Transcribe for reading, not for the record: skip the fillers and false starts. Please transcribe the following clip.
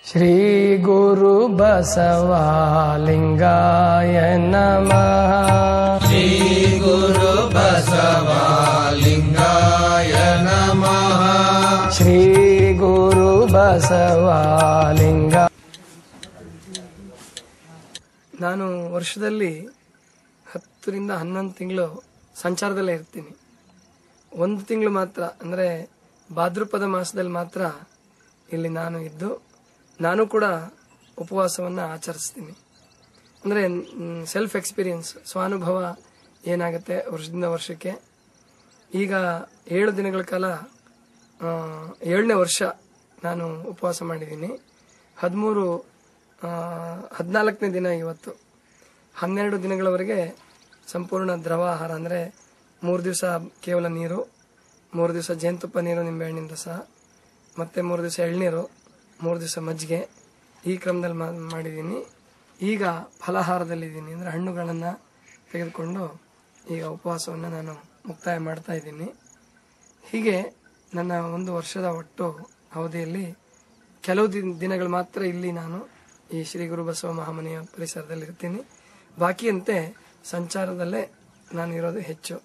ಶ್ರೀ ಗುರು ಬಸವಲಿಂಗಾಯ ನಮಃ. ಶ್ರೀ ಗುರು ಬಸವಲಿಂಗಾಯ ನಮಃ. ಶ್ರೀ ಗುರು ಬಸವಲಿಂಗ. ನಾನು ವರ್ಷದಲ್ಲಿ 10 ರಿಂದ 11 ತಿಂಗಳು ಸಂಚಾರದಲ್ಲೇ ಇರ್ತೀನಿ. 1 ತಿಂಗಳು ಮಾತ್ರ ಅಂದರೆ ಭಾದ್ರಪದ ಮಾಸದಲ್ಲಿ ಮಾತ್ರ ಇಲ್ಲಿ ನಾನು ಇದ್ದು ನಾನು ಕೂಡ ಉಪವಾಸವನ್ನು ಆಚರಿಸ್ತೀನಿ. ಅಂದರೆ ಸೆಲ್ಫ್ ಎಕ್ಸ್ಪೀರಿಯನ್ಸ್, ಸ್ವಾನುಭವ ಏನಾಗುತ್ತೆ ವರ್ಷದಿಂದ ವರ್ಷಕ್ಕೆ. ಈಗ 7 ದಿನಗಳ ಕಾಲ 7ನೇ ವರ್ಷ ನಾನು ಉಪವಾಸ ಮಾಡಿದ್ದೀನಿ. 14ನೇ ದಿನ ಇವತ್ತು. 12 ದಿನಗಳವರೆಗೆ ಸಂಪೂರ್ಣ ದ್ರವ ಆಹಾರ, ಅಂದರೆ 3 ದಿವಸ ಕೇವಲ ನೀರು, 3 ದಿವಸ ಜೇನುತುಪ್ಪ ನೀರು ನಿಂಬೆಹಣ್ಣಿನ ರಸ, ಮತ್ತೆ 3 ದಿವಸ ಎಳ್ನೀರು, 3 ದಿವಸ ಮಜ್ಜಿಗೆ, ಈ ಕ್ರಮದಲ್ಲಿ ಮಾಡಿದ್ದೀನಿ. ಈಗ ಫಲಾಹಾರದಲ್ಲಿದ್ದೀನಿ, ಅಂದರೆ ಹಣ್ಣುಗಳನ್ನು ತೆಗೆದುಕೊಂಡು ಈಗ ಉಪವಾಸವನ್ನು ನಾನು ಮುಕ್ತಾಯ ಮಾಡ್ತಾ ಇದ್ದೀನಿ. ಹೀಗೆ ನನ್ನ 1 ವರ್ಷದ ಒಟ್ಟು ಅವಧಿಯಲ್ಲಿ ಕೆಲವು ದಿನಗಳು ಮಾತ್ರ ಇಲ್ಲಿ ನಾನು ಈ ಶ್ರೀ ಗುರು ಬಸವ ಮಹಾಮನೆಯ ಪರಿಸರದಲ್ಲಿ ಇರ್ತೀನಿ. ಬಾಕಿಯಂತೆ ಸಂಚಾರದಲ್ಲೇ ನಾನು ಇರೋದು ಹೆಚ್ಚು.